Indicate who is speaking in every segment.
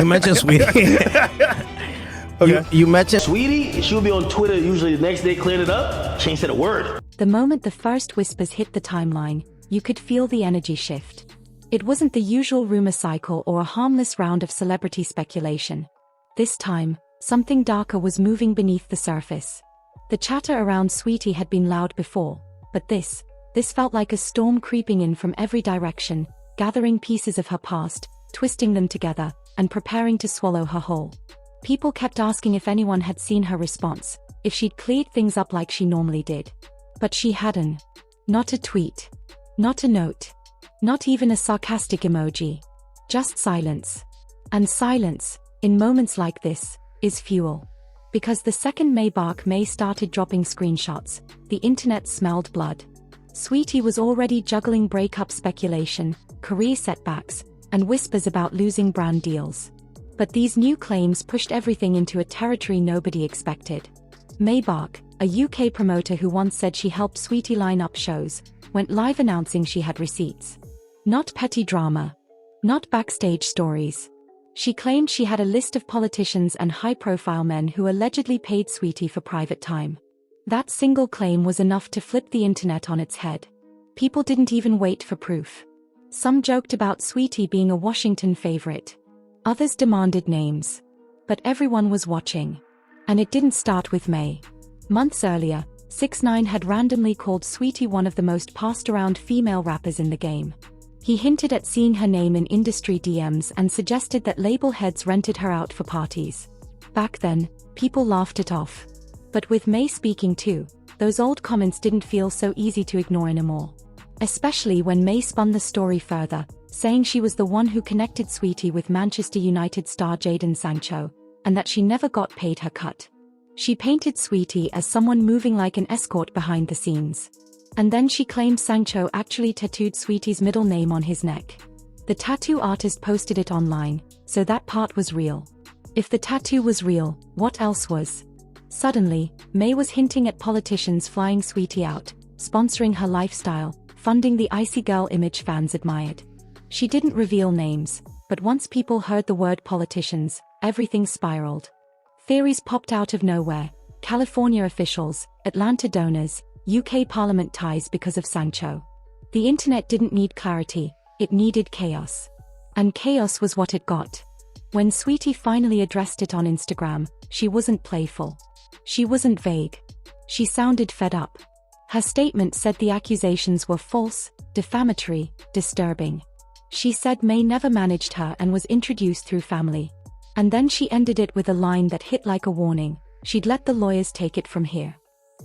Speaker 1: I mentioned Saweetie.
Speaker 2: Okay.
Speaker 1: You mentioned
Speaker 3: Saweetie, she would be on Twitter usually the next day clearing it up. She ain't said a word.
Speaker 4: The moment the first whispers hit the timeline, you could feel the energy shift. It wasn't the usual rumor cycle or a harmless round of celebrity speculation. This time, something darker was moving beneath the surface. The chatter around Saweetie had been loud before, but this felt like a storm creeping in from every direction, gathering pieces of her past, twisting them together, and preparing to swallow her whole. People kept asking if anyone had seen her response, if she'd cleared things up like she normally did. But she hadn't. Not a tweet. Not a note. Not even a sarcastic emoji. Just silence. And silence, in moments like this, is fuel. Because the second Maybach May started dropping screenshots, the internet smelled blood. Saweetie was already juggling breakup speculation, career setbacks, and whispers about losing brand deals. But these new claims pushed everything into a territory nobody expected. Maybach, a UK promoter who once said she helped Saweetie line up shows, went live announcing she had receipts. Not petty drama. Not backstage stories. She claimed she had a list of politicians and high-profile men who allegedly paid Saweetie for private time. That single claim was enough to flip the internet on its head. People didn't even wait for proof. Some joked about Saweetie being a Washington favorite. Others demanded names. But everyone was watching. And it didn't start with May. Months earlier, 6ix9ine had randomly called Saweetie one of the most passed-around female rappers in the game. He hinted at seeing her name in industry DMs and suggested that label heads rented her out for parties. Back then, people laughed it off. But with May speaking too, those old comments didn't feel so easy to ignore anymore. Especially when May spun the story further, saying she was the one who connected Saweetie with Manchester United star Jadon Sancho, and that she never got paid her cut. She painted Saweetie as someone moving like an escort behind the scenes. And then she claimed Sancho actually tattooed Saweetie's middle name on his neck. The tattoo artist posted it online, so that part was real. If the tattoo was real, what else was? Suddenly, May was hinting at politicians flying Saweetie out, sponsoring her lifestyle, funding the icy girl image fans admired. She didn't reveal names, but once people heard the word politicians, everything spiraled. Theories popped out of nowhere: California officials, Atlanta donors, UK Parliament ties because of Sancho. The internet didn't need clarity, it needed chaos. And chaos was what it got. When Saweetie finally addressed it on Instagram, she wasn't playful. She wasn't vague. She sounded fed up. Her statement said the accusations were false, defamatory, disturbing. She said May never managed her and was introduced through family. And then she ended it with a line that hit like a warning: she'd let the lawyers take it from here.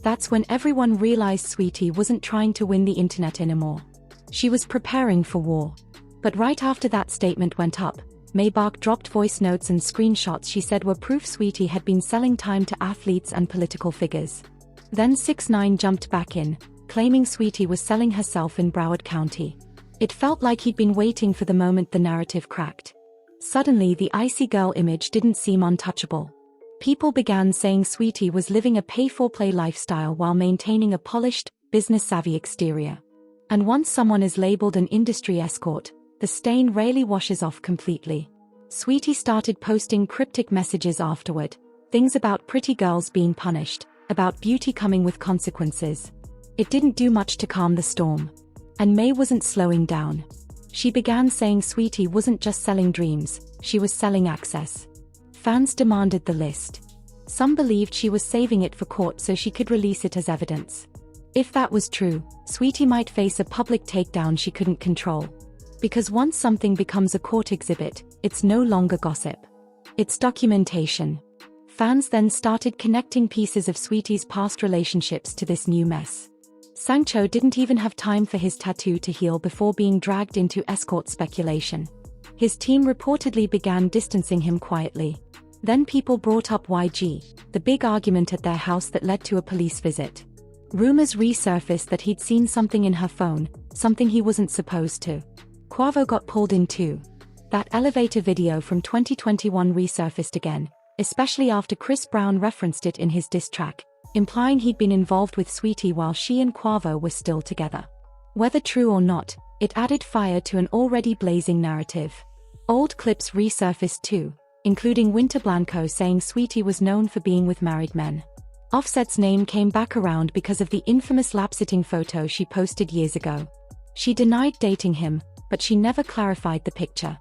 Speaker 4: That's when everyone realized Saweetie wasn't trying to win the internet anymore. She was preparing for war. But right after that statement went up, Maybach dropped voice notes and screenshots she said were proof Saweetie had been selling time to athletes and political figures. Then 6ix9ine jumped back in, claiming Saweetie was selling herself in Broward County. It felt like he'd been waiting for the moment the narrative cracked. Suddenly the icy girl image didn't seem untouchable. People began saying Saweetie was living a pay-for-play lifestyle while maintaining a polished, business-savvy exterior. And once someone is labeled an industry escort, the stain rarely washes off completely. Saweetie started posting cryptic messages afterward, things about pretty girls being punished, about beauty coming with consequences. It didn't do much to calm the storm. And May wasn't slowing down. She began saying Saweetie wasn't just selling dreams, she was selling access. Fans demanded the list. Some believed she was saving it for court so she could release it as evidence. If that was true, Saweetie might face a public takedown she couldn't control. Because once something becomes a court exhibit, it's no longer gossip. It's documentation. Fans then started connecting pieces of Saweetie's past relationships to this new mess. Sancho didn't even have time for his tattoo to heal before being dragged into escort speculation. His team reportedly began distancing him quietly. Then people brought up YG, the big argument at their house that led to a police visit. Rumors resurfaced that he'd seen something in her phone, something he wasn't supposed to. Quavo got pulled in too. That elevator video from 2021 resurfaced again, especially after Chris Brown referenced it in his diss track, implying he'd been involved with Saweetie while she and Quavo were still together. Whether true or not, it added fire to an already blazing narrative. Old clips resurfaced too, including Winter Blanco saying Saweetie was known for being with married men. Offset's name came back around because of the infamous lap-sitting photo she posted years ago. She denied dating him, but she never clarified the picture.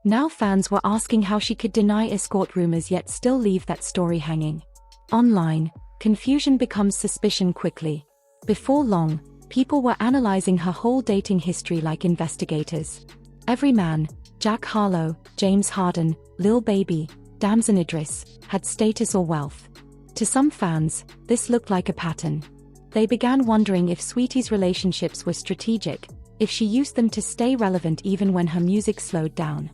Speaker 4: Now fans were asking how she could deny escort rumors yet still leave that story hanging. Online, confusion becomes suspicion quickly. Before long, people were analyzing her whole dating history like investigators. Every man, Jack Harlow, James Harden, Lil Baby, Damson Idris, had status or wealth. To some fans, this looked like a pattern. They began wondering if Saweetie's relationships were strategic, if she used them to stay relevant even when her music slowed down.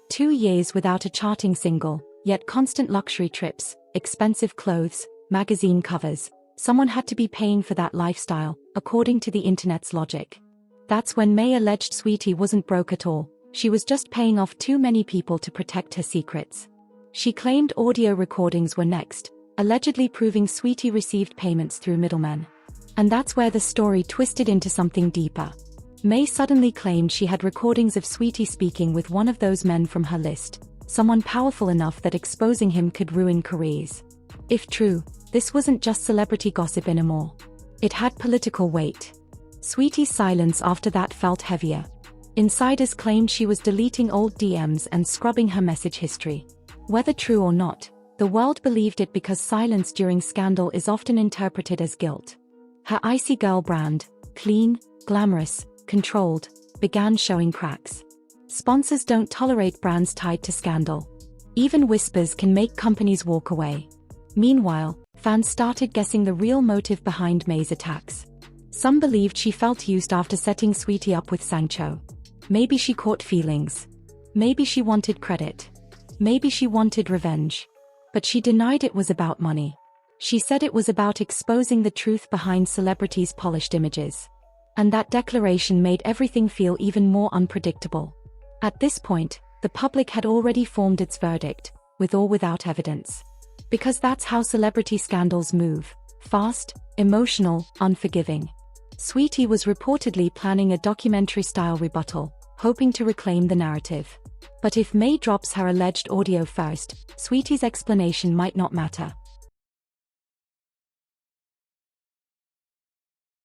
Speaker 4: 2 years without a charting single, yet constant luxury trips, expensive clothes, magazine covers. Someone had to be paying for that lifestyle, according to the internet's logic. That's when May alleged Saweetie wasn't broke at all, she was just paying off too many people to protect her secrets. She claimed audio recordings were next, allegedly proving Saweetie received payments through middlemen. And that's where the story twisted into something deeper. May suddenly claimed she had recordings of Saweetie speaking with one of those men from her list, someone powerful enough that exposing him could ruin careers. If true, this wasn't just celebrity gossip anymore. It had political weight. Saweetie's silence after that felt heavier. Insiders claimed she was deleting old DMs and scrubbing her message history. Whether true or not, the world believed it because silence during scandal is often interpreted as guilt. Her Icy Girl brand, clean, glamorous, controlled, began showing cracks. Sponsors don't tolerate brands tied to scandal. Even whispers can make companies walk away. Meanwhile, fans started guessing the real motive behind May's attacks. Some believed she felt used after setting Saweetie up with Sancho. Maybe she caught feelings. Maybe she wanted credit. Maybe she wanted revenge. But she denied it was about money. She said it was about exposing the truth behind celebrities' polished images. And that declaration made everything feel even more unpredictable. At this point, the public had already formed its verdict, with or without evidence. Because that's how celebrity scandals move: fast, emotional, unforgiving. Saweetie was reportedly planning a documentary-style rebuttal, hoping to reclaim the narrative. But if May drops her alleged audio first, Saweetie's explanation might not matter.